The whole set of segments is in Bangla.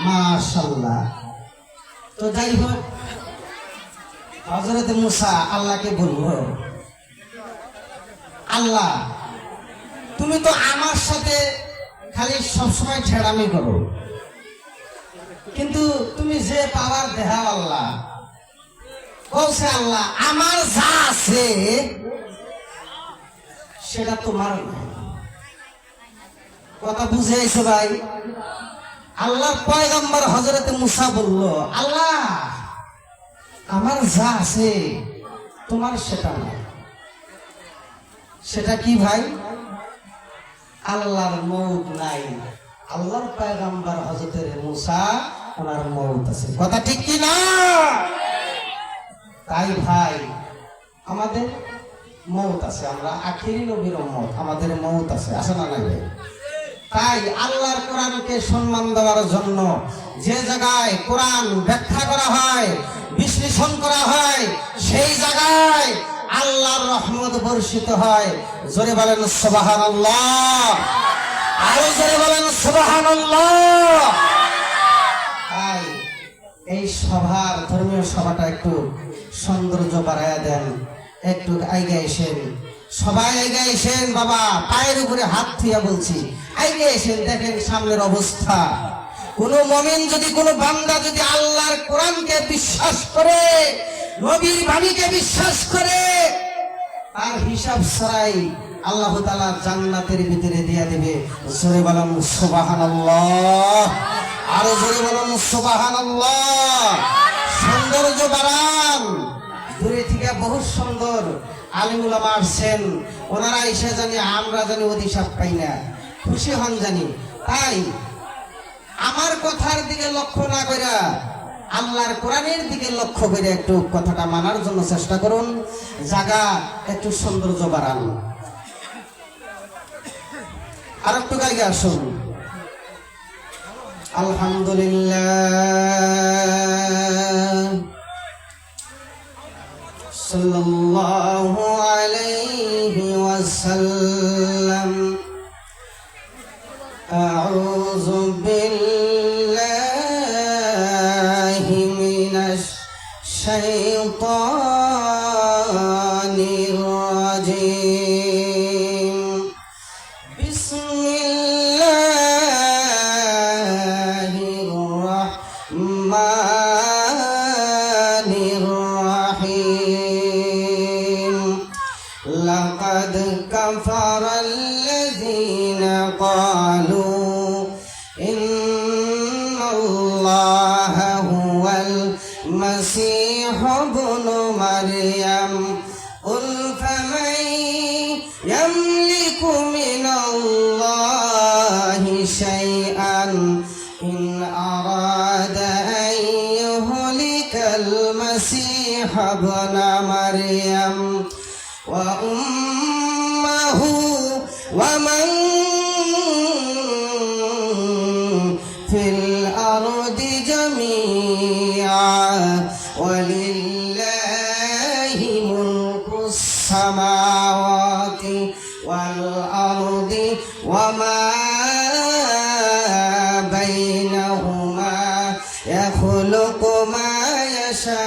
মাশাআল্লাহ। তো যাই হোক, হযরত মুসা আল্লাহকে বলল, আল্লাহ তুমি তো আমার সাথে খালি সবসময় ছেড়ামি করো, কিন্তু তুমি যে পাওয়ার দেহা আল্লাহ, বলছে আল্লাহ আমার যা আছে সেটা তোমার নাই। কথা বুঝে আইছে ভাই? আল্লাহর পয়গম্বর হযরত মুসা বলল, আল্লাহ আমার যা আছে তোমার সেটা নাই। সেটা কি ভাই? আল্লাহর মউত নাই। আল্লাহর পয়গম্বর হযরত মুসা ওনার মউত আছে। কথা ঠিক কি না? তাই ভাই আমাদের মউত আছে, আমরা আখিরি নবীর উম্মত, আমাদের মউত আছে, আছে না নাই ভাই? তাই আল্লাহর কোরআনকে সম্মান দেওয়ার জন্য যে জায়গায় কোরআন ব্যাখ্যা করা হয়, বিশ্লেষণ করা হয়, সেই জায়গায় আল্লাহর রহমত বর্ষিত হয়। জোরে বলেন সুবহানাল্লাহ, আরো জোরে বলেন সুবহানাল্লাহ। তাই এই সভার, ধর্মীয় সভাটা একটু সৌন্দর্য বাড়াইয়া দেন, একটু আইগা এসেন, সবাই আইগা এসেন বাবা, পায়ের উপরে হাত থুইয়া বলছি, আইগা এসেন। দেখেন সামনের অবস্থা। কোন মুমিন যদি, কোন বান্দা যদি আল্লাহর কোরআনকে বিশ্বাস করে, নবীর বাণীকে বিশ্বাস করে, তার হিসাব ছাড়াই আল্লাহ তাআলা জান্নাতের ভিতরে দিয়া দিবে। জোরে বলেন সুবহানাল্লাহ, আরো জোরে বলেন সুবহানাল্লাহ। সৌন্দর্য বাড়ান। দূরে থেকে বহু সুন্দর আলিম উলামা আসছেন, ওনারা এসে জানি আমরা জানি অধিশাপ পাই না, খুশি হন জানি। তাই আমার কথার দিকে লক্ষ্য না কইরা আল্লাহর কোরআনের দিকে লক্ষ্য করে একটু কথাটা মানার জন্য চেষ্টা করুন। জায়গা একটু সৌন্দর্য বাড়ান। আর একটু গাইগে আসুন। আলহামদুলিল্লাহ সাল্লাল্লাহু আলাইহি ওয়াসাল্লাম। আউযু বিল্লাহি মিনাশ শাইতানির রাজীম। বিসমিল্লাহির রাহমানির রাহিম। লাকাদ কাফারাল্লাযীনা ক্বালু ইন্নাল্লাহা হুয়াল মাসীহু ইবনু মারইয়াম। কুল ফামান ইয়ামলিকু মিনাল্লাহি শাইআন ইন আরাদা আন ইউহলিকাল মাসীহা ইবনা মারইয়াম ওয়া উম্মাহু ওয়া মান ফিল আরদি জামিআ ওয়ালিল্লাহি মুলকুস সামাওয়াতি ওয়াল আরদি ওয়া মা বাইনাহুমা ইয়াখলুকু মা ইয়াশা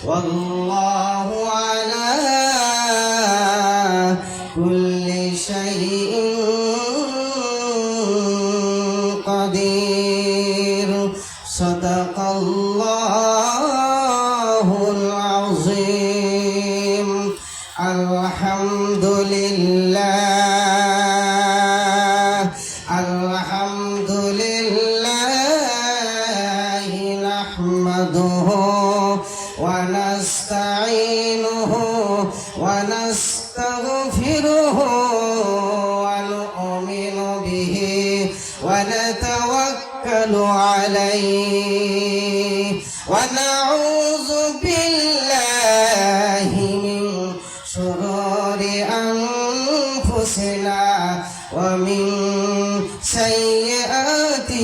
ওয়াল্লাহু আলা কুল্লি শাইইন কাদির। সাদাকাল্লাহুল আযীম। আলহামদুলিল্লাহ, আলহামদুলিল্লাহি নাহমাদুহু ওয়া নাস্তাঈনুহু ওয়া নাস্তাগফিরুহু ওয়া নু'মিনু বিহি ওয়া নাতাওয়াক্কালু আলাইহি ওয়া নাউযু বিল্লাহি মিন শুরুরি আনফুসিনা ওয়া মিন সাইয়্যাতি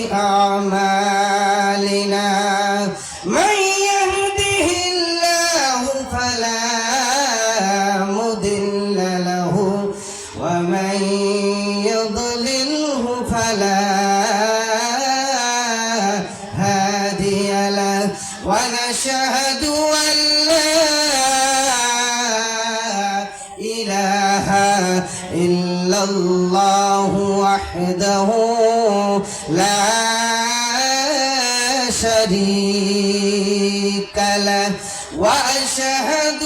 আ'মালিনা। মান ইয়াহদিহিল্লাহু ফালা মুদিল্লা লাহু ওয়া মান ইউদ্লিলহু ফালা أشهد أن لا إله إلا الله وحده لا شريك له وأشهد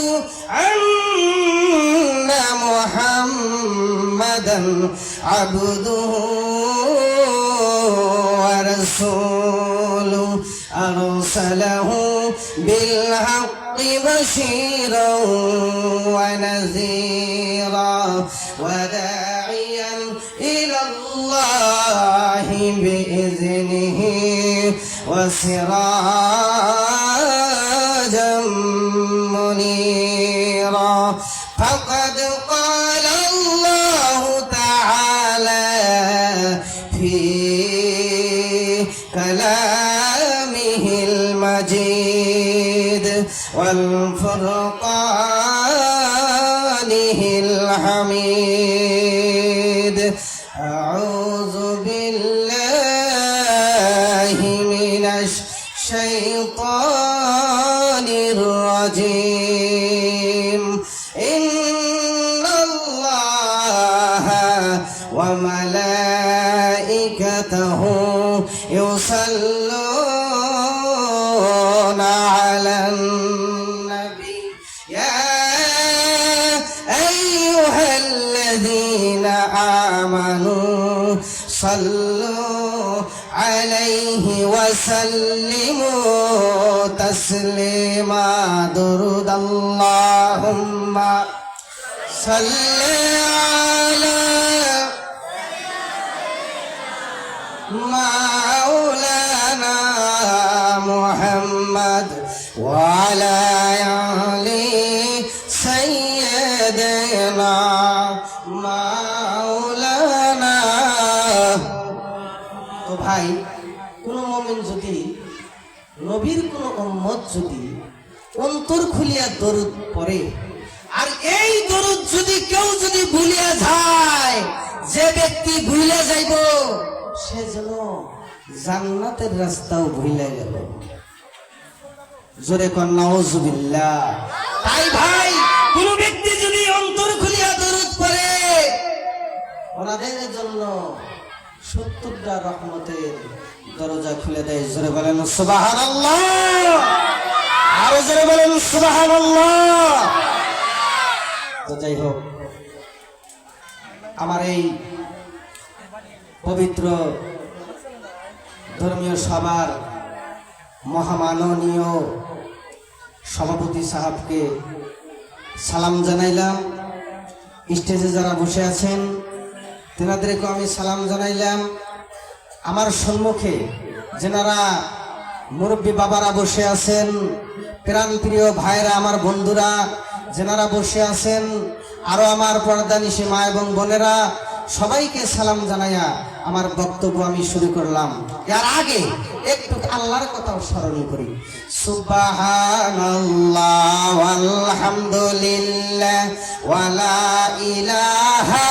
أن محمدا عبده ورسوله أرسله بالحق بشيرا ونذيرا وداعيا إلى الله بإذنه وسراجا منيرا فقد قال الله تعالى في كلامه المجيد والفرقانه الحميد أعوذ بالله من الشيطان الرجيم إن الله وملائكته يصلون على النبي يا أيها الذين آمنوا صلوا عليه وسلموا تسليما درود اللهم صل على مولانا محمد وعلى آل سيدنا مولانا তো ভাই কোন মুমিন যদি নবীর কোন উম্মত যদি অন্তর খুলিয়া দরুদ পড়ে আর এই দরুদ যদি কেউ যদি ভুলিয়া যায় যে ব্যক্তি ভুলে যাইব সে যেন জান্নাতের রাস্তাও ভুলে গেল জোরে কোন নাউজুবিল্লাহ তাই ভাই কোন ব্যক্তি যদি অন্তর খুলিয়া দরুদ পড়ে ওনাদের জন্য 70টা রহমতের দরজা খুলে দেয় জোরে বলেন সুবহানাল্লাহ আর জোরে বলেন সুবহানাল্লাহ তো যাই হোক আমার এই পবিত্র ধর্মীয় সভার মহামাননীয় সভাপতি সাহেবকে সালাম জানাইলাম স্টেজে যারা বসে আছেন তেনাদেরকে আমি সালাম জানাইলাম আমার সম্মুখে যেনারা মুরব্বী বাবারা বসে আছেন প্রাণপ্রিয় ভাইরা আমার বন্ধুরা যেনারা বসে আছেন আরো আমার পর্দানিশী মা এবং বোনেরা সবাইকে সালাম জানাইয়া আমার বক্তব্য আমি শুরু করলাম এর আগে একটু আল্লাহর কথাও স্মরণ করি সুবহানাল্লাহ ওয়ালহামদুলিল্লাহ ওয়ালা ইলাহা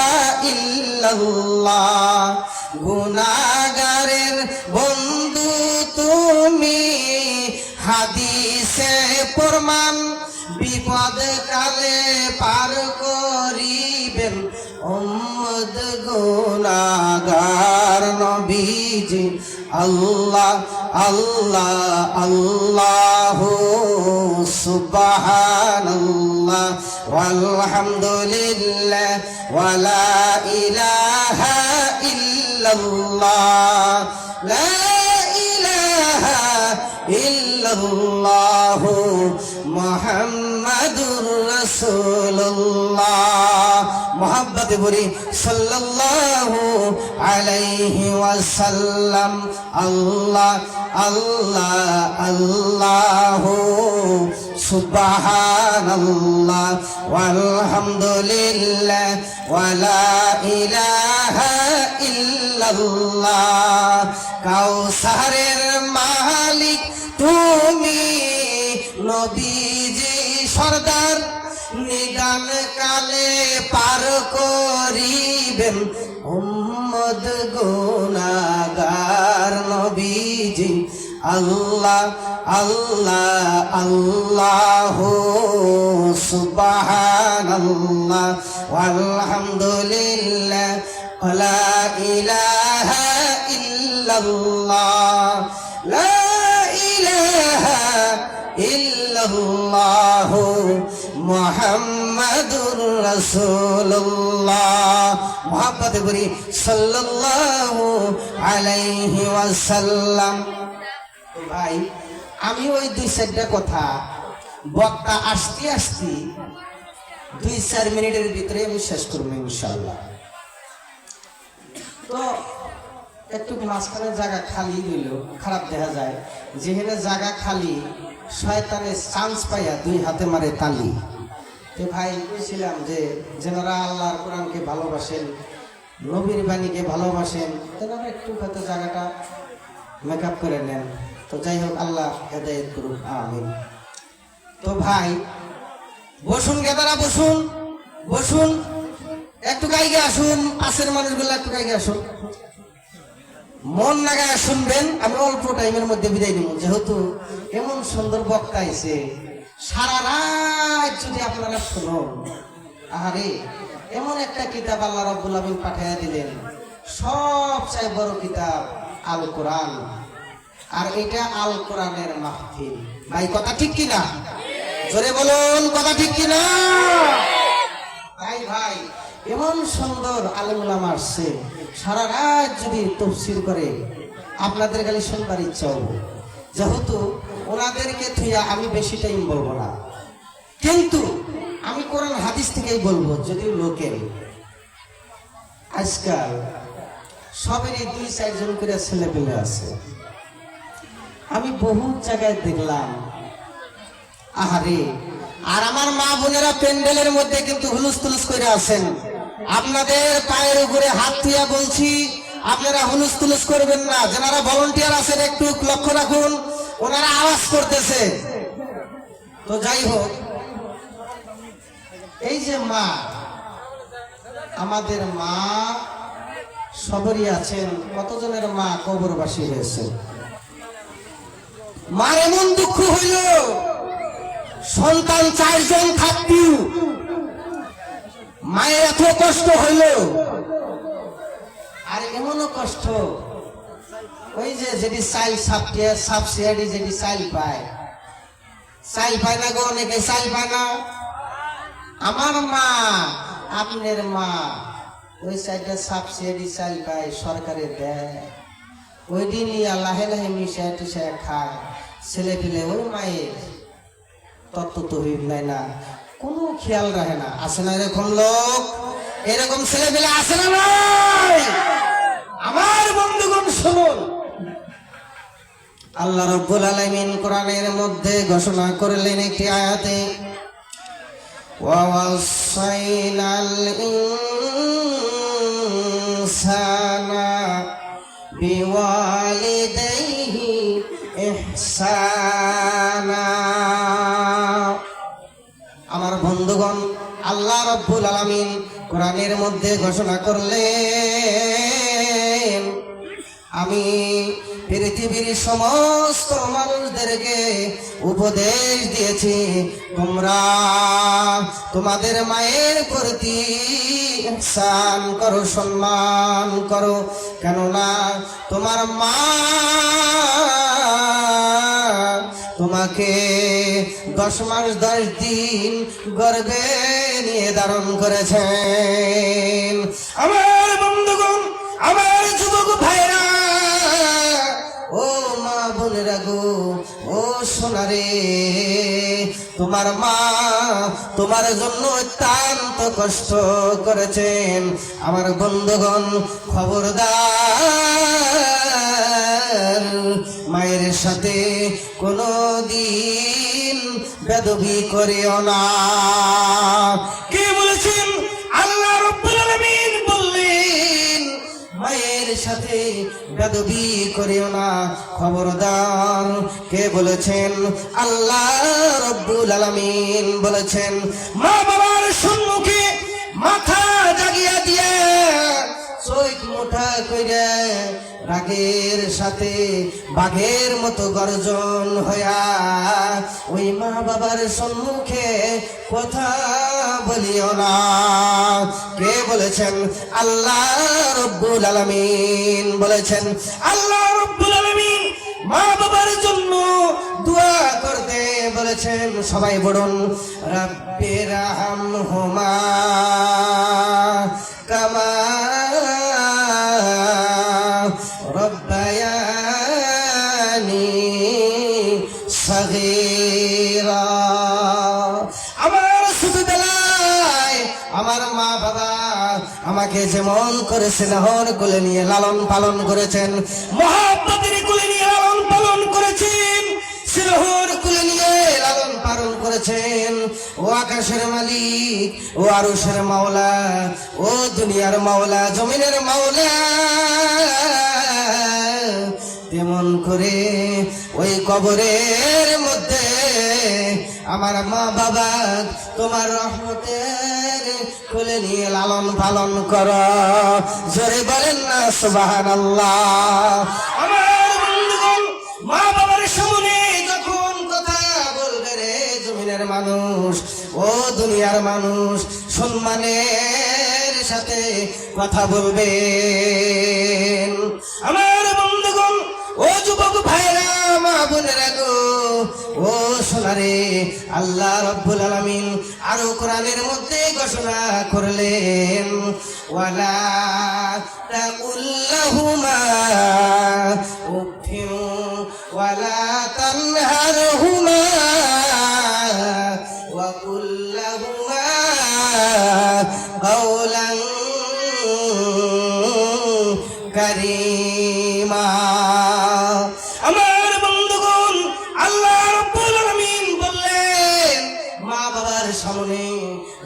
ইল্লাল্লাহ গুনাহগারের বন্ধু তুমি হাদিসে প্রমাণ বিপদ কালে পার করিবেন উম্মত গুনাহগার নবীজি আল্লাহ আল্লাহ আল্লাহু সুবহানাল্লাহ ওয়ালহামদুলিল্লাহ ওয়ালা ইলাহা ইল্লাল্লাহ লা ইলাহা ইল্লাল্লাহ মুহাম্মাদুর রাসূলুল্লাহ মোহাব্বত বলি সাল্লাল্লাহু আলাইহি ওয়াসাল্লাম আল্লাহ আল্লাহ আল্লাহু সুবহানাল্লাহ ওয়ালহামদুলিল্লাহ ওয়ালা ইলাহা ইল্লাল্লাহ কাউসারের মালিক তুমি নবীজি সরদার নিদান কালে পার করিবেন উম্মত গুনাহগার নবীজি আল্লাহ আল্লাহ আল্লাহু সুবহানাল্লাহ ওয়ালহামদুলিল্লাহ ওয়ালা ইলাহা ইল্লাল্লাহ লা ইলাহা ইল্লাল্লাহ মুহাম্মাদুর রাসূলুল্লাহ মুহাম্মদে বলি সাল্লাল্লাহু আলাইহি ওয়াসাল্লাম। ভাই আমি ওই 2-4টা কথা বক্তা আসতে আসতে 2-4 মিনিটের ভিতরে আমি শেষ করবো ইনশাআল্লাহ। তো একটু মাঝখানে জায়গা খালি হইল, খারাপ দেখা যায় যেখানে জায়গা খালি শয়তানের চান্স পাইয়া 2 হাতে মারে তালি। তো ভাই বলছিলাম যে যেনারা আল্লাহর কোরআনকে ভালোবাসেন, নবীর বাণীকে ভালোবাসেন, তেনারা একটু হয়তো জায়গাটা মেকআপ করে নেন। তো যাই হোক, আল্লাহ হেদায়েত করুন, আমিন। তো ভাই বসুন, গেদারা বসুন, বসুন, একটু গাইগে আসুন, পাশের মানুষগুলো একটু গাইগে আসুন, মন লাগায় শুনবেন। আমি অল্প টাইমের মধ্যে বিদায় দিব, যেহেতু এমন সুন্দর বক্তা আইছে, সারা রাত যদি আপনারা শুনুন। আরে এমন একটা কিতাব আল্লাহ রাব্বুল আলামিন পাঠাইয়া দিলেন, সবচেয়ে বড় কিতাব আল কোরআন, আর এটা আল কোরআনের মাহফিল। ভাই কথা ঠিক কিনা? জোরে বলুন, কথা ঠিক কিনা? তাই ভাই এমন সুন্দর আলেম ওলামা আসছে, সারা রাত যদি তাফসীর করে আপনাদের খালি শুনবার ইচ্ছা হবে। যেহেতু ওনাদেরকে থুইয়া আমি বেশি টাইম বলবো না, কিন্তু আমি কোরআন হাদিস থেকেই বলবো। যদিও লোকের আজকাল সবেরই 2-4 জন করে ছেলে পেলে আছে, আমি বহু জায়গায় দেখলাম। আহারে, আর আমার মা বোনেরা প্যান্ডেলের মধ্যে কিন্তু হুলুস তুলুস করে আছেন। আপনাদের পায়ের উপরে হাত তুইয়া বলছি, আপনারা হুলুস তুলুস করবেন না। যারা ভলান্টিয়ার আছেন একটু লক্ষ্য রাখুন, ওনারা আওয়াজ করতেছে। তো যাই হোক, এই যে মা, আমাদের মা সবরই আছেন, কতজনের মা কবরবাসী হয়েছে। মার এমন দুঃখ হইল, সন্তান 4 জন থাকতেও মায়ের এত কষ্ট হইল। আর এমনও কষ্ট, ওই যে যেটি চাইল সাবসিডি যেটি চাইল পায় না গো, অনেকে চাইল পায় না। আমার মা, আপনার মা ওই সাইডে সাবসিডি চাইল পায়, সরকারে দেয়, ওই দিন লাহে লাহে মিশায় টিশায় খায়। ছেলে পেলে ওই মায়ের তত্ত্ব তো নাই না, কোনো খেয়াল রাখে না। আছে না এরকম লোক? এরকম ছেলে পেলে আছে না নাই? আমার বন্ধুগণ শুনুন, আল্লাহ রাব্বুল আলামিন কোরআনের মধ্যে ঘোষণা করলেন একটি আয়াতে, ওয়াসাইনাল ইনসানা বিওয়ালিদাইহি ইহসানা। আমার বন্ধুগণ, আল্লাহ রাব্বুল আলামিন কোরআনের মধ্যে ঘোষণা করলেন, আমি পৃথিবীর সমস্ত মানুষদেরকে উপদেশ দিয়েছি, তোমরা তোমাদের মায়ের প্রতি ইহসান করো, সম্মান করো। কেননা তোমার মা তোমাকে 10 মাস 10 দিন গর্ভে নিয়ে ধারণ করেছেন। আমার বন্ধুগণ, আমার যুবক ভাইরা, ও মা বোনেরা গো, ও সোনারে, তোমার মা তোমার জন্য অত্যন্ত কষ্ট করেছেন। আমার বন্ধুগণ, খবরদার, মায়ের সাথে কোনো দিন বেদবি করিও না। কে বলেছেন? আল্লাহ রাব্বুল আলামিন বললেন, মায়ের সাথে বেদবি করিও না। খবরদার। কে বলেছেন? আল্লাহ রাব্বুল আলামিন বলেছেন, মা বাবার সম্মুখে মাথা জাগিয়া দিয়ে চোখ মোটা কইরা রাগের সাথে বাঘের মতো গর্জন হইয়া ওই মা বাবার সম্মুখে কথা বলিও না। কে বলেছেন? আল্লাহ রব্বুল আলামিন বলেছেন। আল্লাহ রব্বুল আলামিন মা বাবার জন্য দোয়া করতে বলেছেন। সবাই বলুন, রাব্বির রাহমহুমা কামা রব্বায়ানি সগীরা। আমার ছোটবেলায় আমার মা বাবা আমাকে যেমন করে স্নেহর কোলে নিয়ে লালন পালন করেছেন, মহব্বতের কোলে নিয়ে লালন পালন করেছেন, স্নেহর কোলে নিয়ে লালন পালন করেছেন। ও আকাশের মালিক, ও আরশের মাওলা, ও দুনিয়ার মাওলা, জমিনের মাওলা, তেমন করে ওই কবরের মধ্যে আমার মা বাবা তোমার রহমতের কোলে নিয়ে লালন পালন করো। জোরে বলেন না সুবহানাল্লাহ। আমার বন্ধুগণ, মা বাবার সামনে যখন কথা বলবে রে জমিনের মানুষ, ও দুনিয়ার মানুষ, সম্মানের সাথে কথা বলবেন। আমার বন্ধুগণ, ও যুবক ভাইরা, মা বোনেরা গো, ও সোনারে, আল্লাহ রব্বুল আলামিন আরো কোরআনের মধ্যে ঘোষণা করলেন, ওয়ালা তাকুল্লাহুমা উফিন ওয়ালা তানহারহুমা ওয়া কুল্লাহুমা কাওলান কারীমা। আমার বন্ধুগণ, আল্লাহ রাব্বুল আলামিন বললেন, মা বাবার সামনে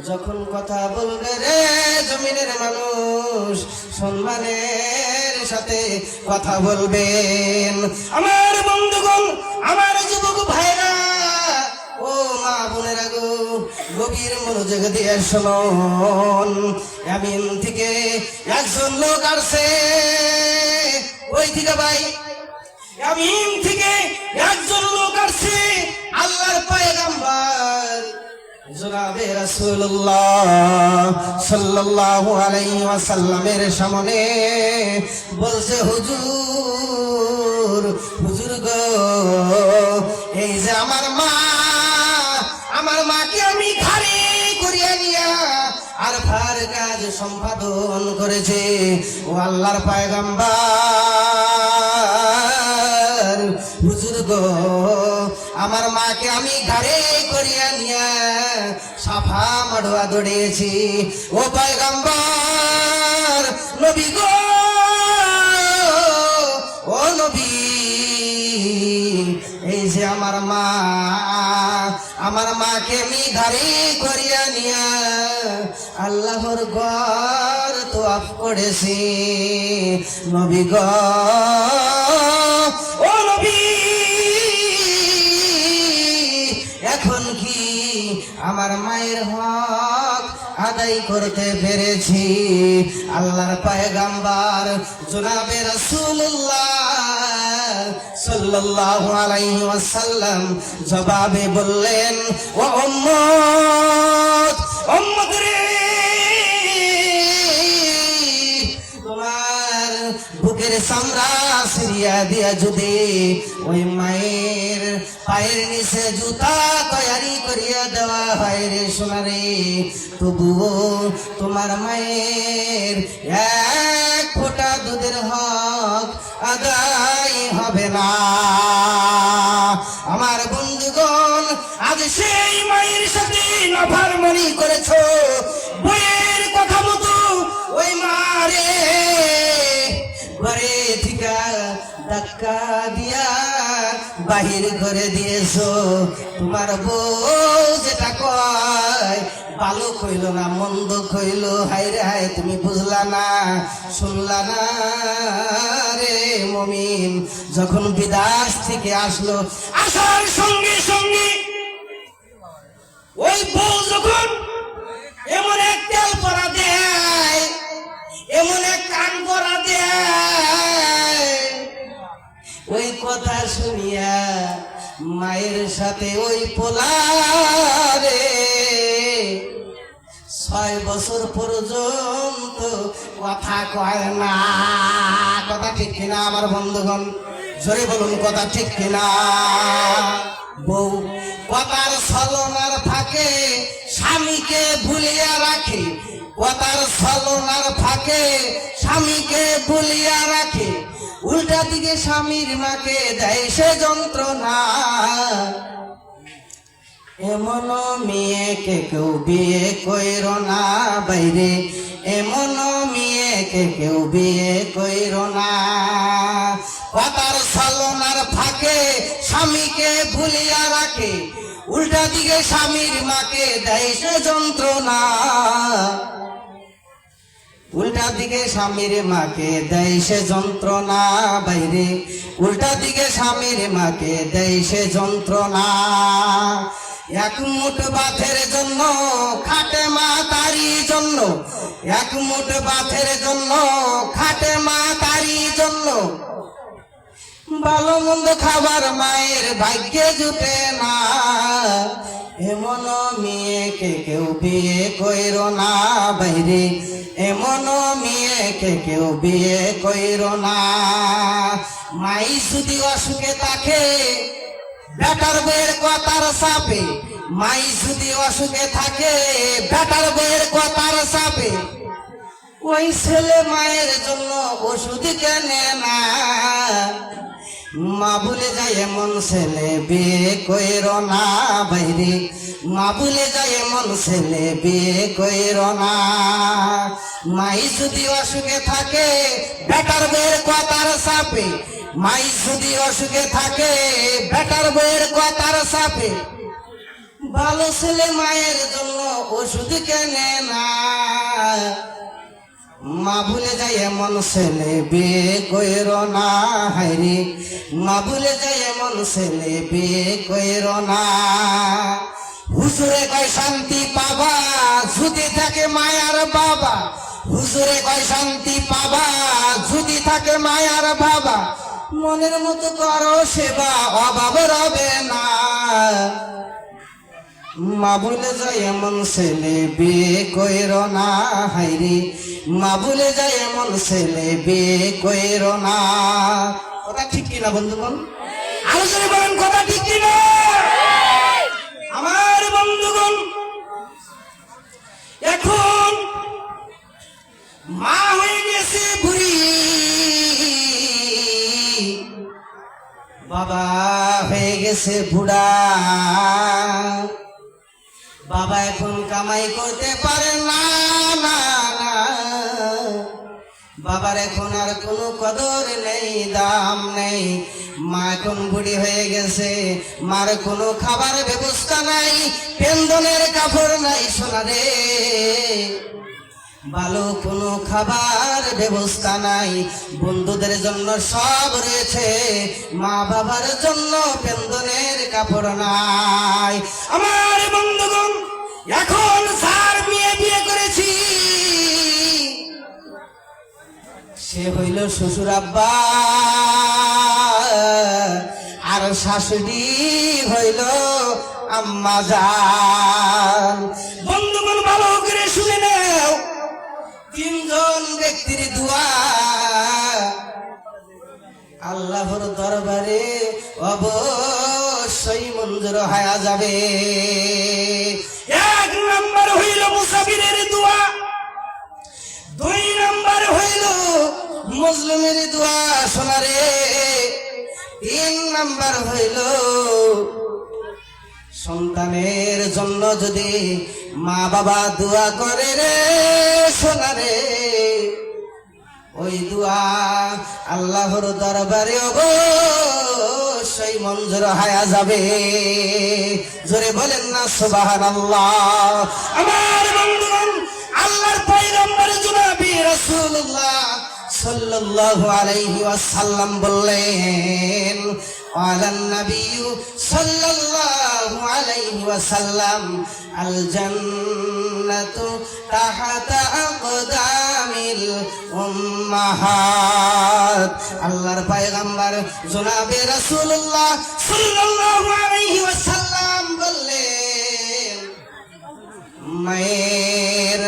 যখন কথা বলবে রে জমিনের মানুষ, সম্মানের সাথে কথা বলবেন। আমার বন্ধুগণ, আমার যুবক ভাইরা, ও মা বোনেরা গো, গভীর মনোযোগ দিয়ে শুনুন। ইয়ামিন থেকে একজন লোক আসছে, ওই থেকে ভাই, ইয়ামিন থেকে একজন লোক আসছে, আল্লাহর পয়গম্বর জনাবে রাসূলুল্লাহ সাল্লাল্লাহু আলাইহি ওয়াসাল্লামের সামনে বলছে, হুজুর, হুজুর গো, এই যে আমার মাকে আমি ঘাড়ে করিয়া নিয়া আর ভার কাজ সম্পাদন করেছে। ও আল্লাহর পয়গম্বর, হুজুর গো, আমার মাকে আমি ঘাড়ে করিয়া নিয়া সাফা মাড়োয়া দৌড়িয়েছি। ও পয়গম্বর, নবী গো, ও নবী, এই যে আমার মাকে আমি ঘাড়ে করিয়া নিয়া আল্লাহর ঘর তোয়াফ করেছি। নবী গো, ও নবী, এখন কি আমার মায়ের হক আদায় করতে পেরেছি? আল্লাহর পয়গম্বর জনাবে রাসূলুল্লাহ সাল্লাল্লাহু আলাইহি ওয়াসাল্লাম জবাবে বললেন, ও উম্মত, উম্মত রে, তোমার বুকের চামড়া ছিঁড়িয়া দিয়া যদি ওই মায়ের পায়ের নিচে জুতা তৈরি করিয়া দেওয়া হয় রে সোনারে, তবুও তোমার মায়ের এক ফোঁটা দুধের হক আদায় হবে না। আমার বন্ধুগণ, আজ সেই মায়ের সাথে নাফরমানি করেছো, বইয়ের কথা মতো ওই মারে ঘরে থেকে ধাক্কা দিয়া বাহির করে দিয়েছো। তোমার বউ যেটা কয় ভালো কইল না মন্দ কইল, হায় রে হায়, তুমি বুঝলা না, শুনলা না রে মুমিন। যখন বিদেশ থেকে আসলো, আসার সঙ্গে সঙ্গে ওই বউ যখন এমন এক তেল পরা দেয়, এমন এক কান পরা দেয়, ওই কথা শুনিয়া মায়ের সাথে ওই পোলারে 6 বছর পর্যন্ত কথা কয় না। কথা ঠিক কিনা আমার বন্ধুগণ? জোরে বলুন কথা ঠিক কিনা? বউ কথার ছলনার ফাঁকে স্বামীকে ভুলিয়া রাখে, কথার ছলনার ফাঁকে স্বামীকে ভুলিয়া রাখে, উল্টা দিকে স্বামীর মাকে দেয় সে যন্ত্রণা। এমন মেয়েকে কেউ বিয়ে কইর না বাইরে, এমন মেয়েকে কেউ বিয়ে কইর না। কথার ছলনার ফাঁকে স্বামীকে ভুলিয়া রাখে, উল্টা দিকে স্বামীর মাকে দেয় সে যন্ত্রণা। উল্টা দিকে স্বামীর মাকে দেয় সে যন্ত্রণা বাইরে, উল্টা দিকে স্বামীর মাকে দেয় সে যন্ত্রণা। এক মুঠ ভাতের জন্য খাটে মা তারি জন্য, এক মুঠ ভাতের জন্য খাটে মা তারি জন্য। ভালো মন্দ খাবার মায়ের ভাগ্যে জুটে না। এমন মেয়েকে কেউ বিয়ে কইর না বাইরে, এমন মেয়েকে কেউ বিয়ে কইর না। মাই যদি অসুখে থাকে বেটার বইয়ের কথার চাপে, মাই যদি অসুখে থাকে বেটার বইয়ের কথার চাপে, ওই ছেলে মায়ের জন্য ওষুধ কেনে না। মা ভুলে যায় এমন ছেলে বিয়ে কইর না বাইরে, মা ভুলে যায় এমন ছেলে বিয়ে কইর না। মাই যদি অসুখে থাকে বেটার বইয়ের কথার চাপে, মাই যদি অসুখে থাকে বেটার বইয়ের কথার চাপে, ভালো ছেলে মায়ের জন্য ওষুধ কেনে না। মা ভুলে যায় এমন ছেলে বিয়ে কইর না হাইরে, মা ভুলে যায় এমন ছেলে বিয়ে কইর না। হুজুরে কয় শান্তি পাবা যদি থাকে মায়ার বাবা, হুজুরে কয় শান্তি পাবা যদি থাকে মায়ার বাবা। মনের মতো করো সেবা অভাব রবে না। মা ভুলে যায় এমন ছেলে বিয়ে কইর না হাইরে, মা ভুলে যায় এমন ছেলে বিয়ে কইর না। কথা ঠিক কিনা বন্ধুগণ? আলোচনা বলেন কথা ঠিক কিনা আমার বন্ধুগণ? এখন মা হয়ে গেছে বুড়ি, বাবা হয়ে গেছে বুড়া। বাবা এখন কামাই করতে পারে না, না না। বাবার এখন আর কোনো কদর নেই, দাম নেই। মা এখন বুড়ি হয়ে গেছে, মার কোনো খাবার ব্যবস্থা নাই, পেন্দনের কাপড় নাই সোনা রে। ভালো কোনো খাবার ব্যবস্থা নাই, বন্ধুদের জন্য সব রয়েছে, মা বাবার জন্য পেন্দনের কাপড় নাই। আমার বন্ধুগণ এখন যার মেয়ে বিয়ে করেছি সে হইল শ্বশুর আব্বা, আর শাশুড়ি হইল আম্মা জান। বন্ধুগণ ভালো করে শুনে নাও, 3 জন ব্যক্তির দোয়া আল্লাহর দরবারে অবশ্যই মঞ্জুর হয়ে যাবে। 1 নাম্বার হইল মুসাফিরের দোয়া, 2 নাম্বার হইল মুসলিমের দোয়া সোনারে, 3 নাম্বার হইল সন্তানের জন্য যদি মা বাবা দোয়া করে রে সোনারে, ওই দোয়া আল্লাহর দরবারে অবশ্যই মঞ্জুর হয়ে যাবে। জোরে বলেন না সুবহানাল্লাহ। আমার বন্ধুগণ আল্লাহর পয়গম্বর জনাবে রাসূলুল্লাহ সাল্লাল্লাহু আলাইহি ওয়াসাল্লাম বললেন, আলান নবী সাল্লাল্লাহু আলাইহি ওয়াসাল্লাম, আল জান্নাতু তাহাতা আকদামিল উম্মাহাত। আল্লাহর পয়গম্বর জনাবে রাসূলুল্লাহ সাল্লাল্লাহু আলাইহি ওয়াসাল্লাম বললেন, মায়ের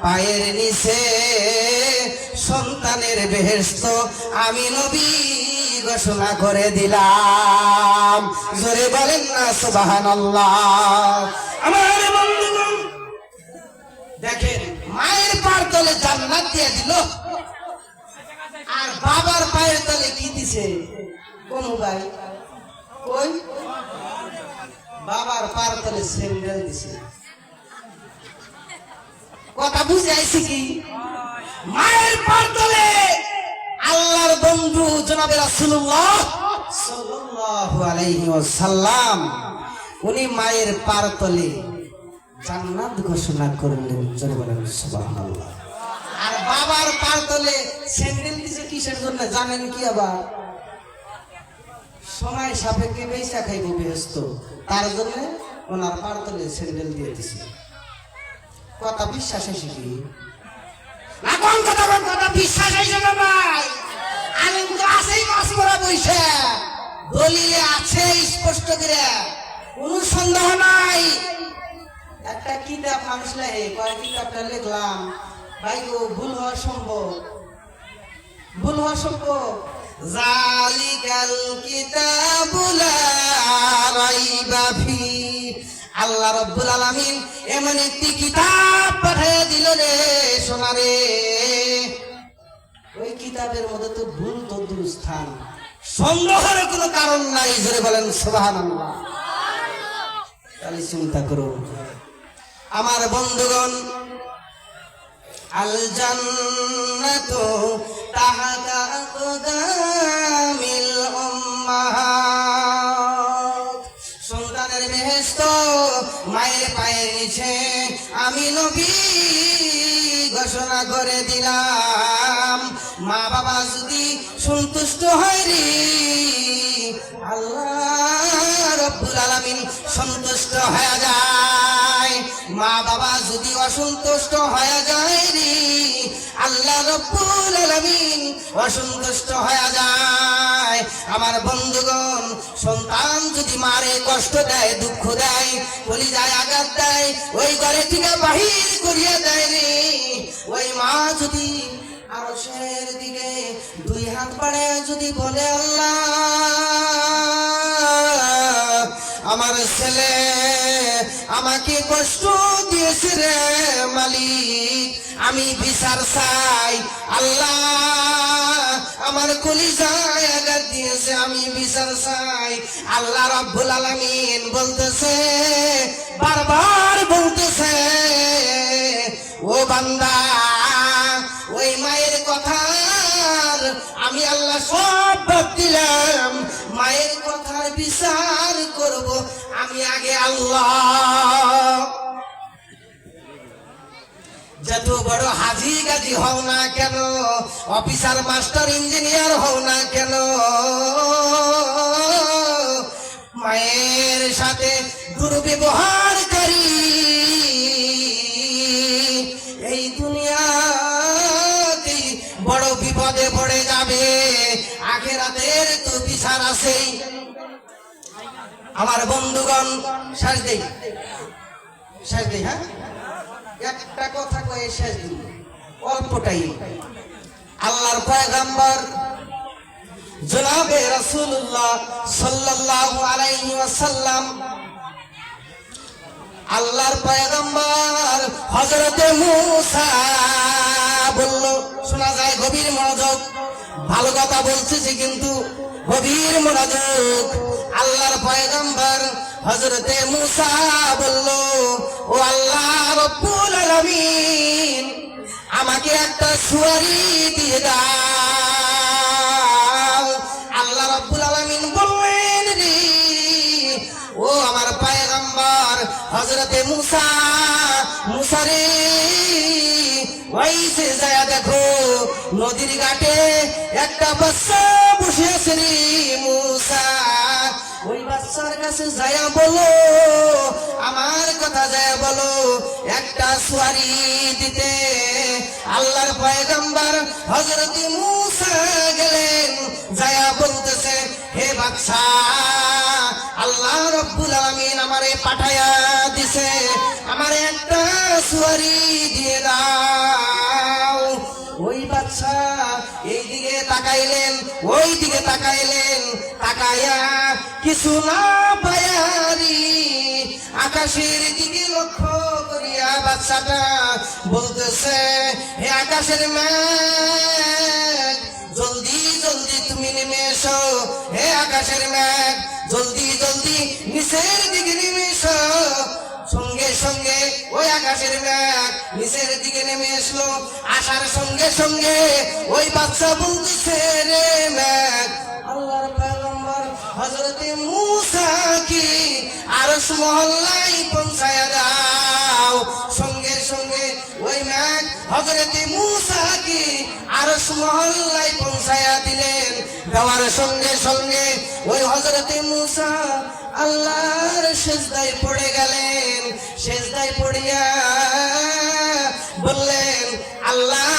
পায়ের নিচে সন্তানের বেহেশত আমি নবী ঘোষণা করে দিলাম। জোরে বলেন না সুবহানাল্লাহ। আমার বন্ধুগণ দেখেন, মায়ের পায়ের তলে জান্নাত দিয়ে দিল, আর বাবার পায়ের তলে কি দিছে? কোন ভাই কই? বাবার পায়ের তলে স্যান্ডেল দিছে। কথা বুঝে আইছি কি? মায়ের পায়ের তলে আল্লাহর বন্ধু জনাবে রাসূলুল্লাহ সাল্লাল্লাহু আলাইহি ওয়াসাল্লাম উনি মায়ের পায়ের তলে জান্নাত ঘোষণা করলেন। জোরে বলেন সুবহানাল্লাহ। আর বাবার পায়ের তলে স্যান্ডেল দিছে কিসের জন্য জানেন কি? আবার সময় সাপেক্ষে বেচা খাইব ব্যস্ত, তার জন্য ওনার পায়ের তলে স্যান্ডেল দিয়ে দিছে। কথা বিশ্বাস আছে কি? না কোন কথা কোন কথা বিশ্বাস আছে না ভাই? আলেম তো আছেই মাছ মরা বইছে, দলিলে আছে স্পষ্ট করে, কোনো সন্দেহ নাই। একটা কিতাব মানুষ লেখে, কয় কিতাবটা লিখলাম ভাই গো, ভুল হওয়া সম্ভব, ভুল হওয়া সম্ভব। জালিকাল কিতাবু লা রাইবা ফি। আল্লাহ রাব্বুল আলামিন এমন একটি কিতাব পাঠিয়ে দিল রে সোনারে, ওই কিতাবের মধ্যে তো ভুল তো দুস্থান, সন্দেহের কোনো কারণ নাই। জোরে বলেন সুবহানাল্লাহ। তাহলে চিন্তা করুন আমার বন্ধুগণ, আল জান্নাতু তাহাতা আকদামিল উম্মাহাত। সন্তানের বেহেশত মায়ের পায়ের নিচে আমি নবী ঘোষণা করে দিলাম। মা বাবা যদি সন্তুষ্ট হয় রে, আল্লাহ রাব্বুল আলামিন সন্তুষ্ট হয়ে যায়। মা বাবা যদি অসন্তুষ্ট হয়ে যায় রে, আল্লাহ রাব্বুল আলামিন অসন্তুষ্ট হয়ে যায়। আমার বন্ধুগণ, সন্তান যদি মারে কষ্ট দেয়, দুঃখ দেয়, কলিজায় আঘাত দেয়, ওই ঘরে থেকে বাহির করিয়া দেয় রে, ওই মা যদি আরশের দিকে দুই হাত বাড়ায় যদি বলে, আল্লাহ আমার ছেলে আমাকে কষ্ট দিয়েছে রে মালিক, আমি বিচার চাই। আল্লাহ আমার কলিজায় আঘাত দিয়েছে, আমি বিচার চাই। আল্লাহ রাব্বুল আলামিন বলতেছে, বারবার বলতেছে, ও বান্দা, ওই মায়ের কথার আমি আল্লাহ সব বাদ দিলাম, মায়ের কথার বিচার করব আমি আগে আল্লাহ। যত বড় হাজি গাজি হও না কেন, অফিসার মাস্টার ইঞ্জিনিয়ার হও না কেন, মায়ের সাথে দুর্ব্যবহারকারী এই দুনিয়াতে বড় বিপদে পড়ে যাবে। আখিরাতের তো বিচার আছেই। আমার বন্ধুগণ, শেষ দেই, শেষ দেই, হ্যাঁ একটা কথা কয়ে শেষ দিই, অল্পটাই। আল্লাহর পয়গম্বর জনাবে রাসূলুল্লাহ সাল্লাল্লাহু আলাইহি ওয়াসাল্লাম, আল্লাহর পয়গম্বর হযরতে মূসা বলল, শোনা যায় গভীর মনোযোগ, ভালো কথা বলতেছি কিন্তু গভীর মনোযোগ। আল্লাহর পয়গম্বর হযরতে মূসা বলল, ও আল্লাহ রাব্বুল আলামিন, আমাকে একটা সুয়ারি দিয়ে দাও। আল্লাহ রাব্বুল আলামিন বললেন, রে ও আমার পয়গম্বর হযরতে মূসা, মূসা রে ওই যে যায় দেখো নদীর ঘাটে একটা বাচ্চা বসে আছে রে মুসা, ওই বাচ্চার কাছে যায়া বলো, আমার কথা যায় বলো একটা সুয়ারি দিতে। আল্লাহর পয়গম্বর হযরত মুসা গেলেন, যায়া বলতেছে, হে বাচ্চা, আল্লাহ রব্বুল আলামিন আমারে পাঠায়া দিছে, আমারে একটা সুয়ারি দিয়ে দাও। ওই বাচ্চা এইদিকে তাকাইলেন, ওই দিকে তাকাইলেন, তাকায়া কিছু না পায়ারি আকাশের দিকে লক্ষ্য করিয়া বাচ্চাটা বলতেছে, হে আকাশের মেঘ, জলদি জলদি তুমি নেমে এসো, হে আকাশের মেঘ, জলদি জলদি নিচের দিকে নেমে এসো। সঙ্গে সঙ্গে ওই আকাশের মেঘ নিচের দিকে নেমে আসলো। আসার সঙ্গে সঙ্গে ওই বাচ্চা বলতেছে, রে মেঘ, আল্লাহর পয়গম্বর হযরত মুসা কি আরশ মহল্লায় পৌঁছায়া দাও। সঙ্গে সঙ্গে ওই মেঘ হযরত মুসা কি আরশ মহল্লায় পৌঁছায়া দিলেন। দেওয়ার সঙ্গে সঙ্গে ওই হযরত মুসা আল্লাহর সেজদায় পড়ে গেলেন। সেজদায় পড়িয়া বললেন, আল্লাহ,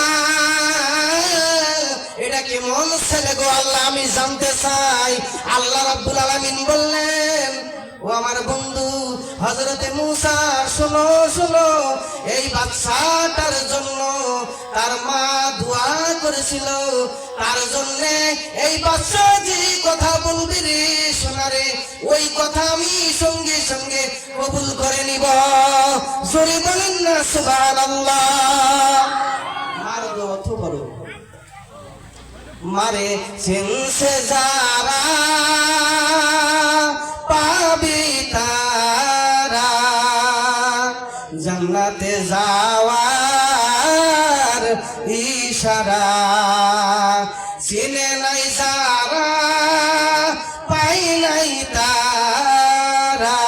এটা কেমন ছেলে গো আল্লাহ, আমি জানতে চাই। আল্লাহ রাব্বুল আলামিন বললেন, ও আমার বন্ধু হযরত মুসা, শোনো শোনো, এই বাচ্চাটার জন্য তার মা দোয়া করেছিল, তার জন্য এই বাচ্চা যে কথা বলবি রে সোনারে, ওই কথা আমি সঙ্গে সঙ্গে কবুল করে নিব। জোরে বলেন না সুবহানাল্লাহ। মার অর্থ বড়, মারে চিনছে যারা পাবি তারা, জান্নাতে যাওয়ার ইশারা, চিনে নাই যারা পাই নাই তারা,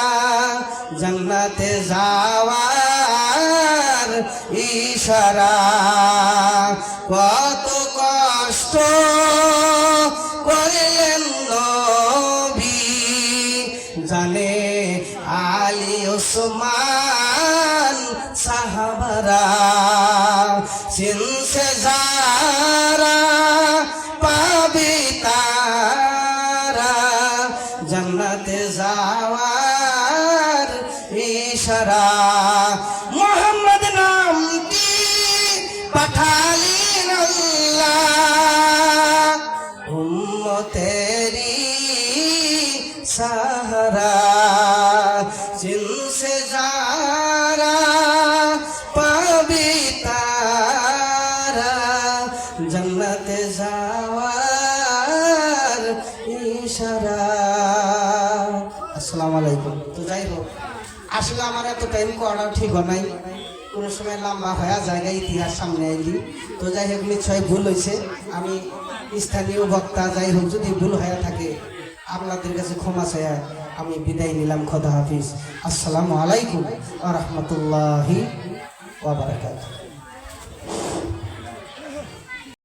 জান্নাতে যাওয়ার ইশারা। কত কষ্ট করলেন নবী, জানে আলী ওসমান সাহাবারা, চিনছে যারা পাবি তারা, জান্নাতে যাওয়ার ইশারা। মোহাম্মদ নামটি পাঠালেন আল্লাহ, উম্মতেরি সাহারা, চিনছে যারা পাবি তারা, জান্নাতে যাওয়ার ইশারা। আসসালামু আলাইকুম। তো যাই হোক, আসলে আমার এত টাইম করা ঠিক নাই, কোনো সময় লম্বা হয়ে জায়গায় ইতিহাস সামনে আইলি। তো যাই হোক, নিশ্চয় ভুল হয়েছে, আমি স্থানীয় বক্তা, যাই হোক যদি ভুল হয়ে থাকে আপনাদের কাছে ক্ষমা চাই আমি বিদায় নিলাম। খোদা হাফিজ। আসসালামু আলাইকুম ওয়া রাহমাতুল্লাহি ওয়া বারাকাতুহু।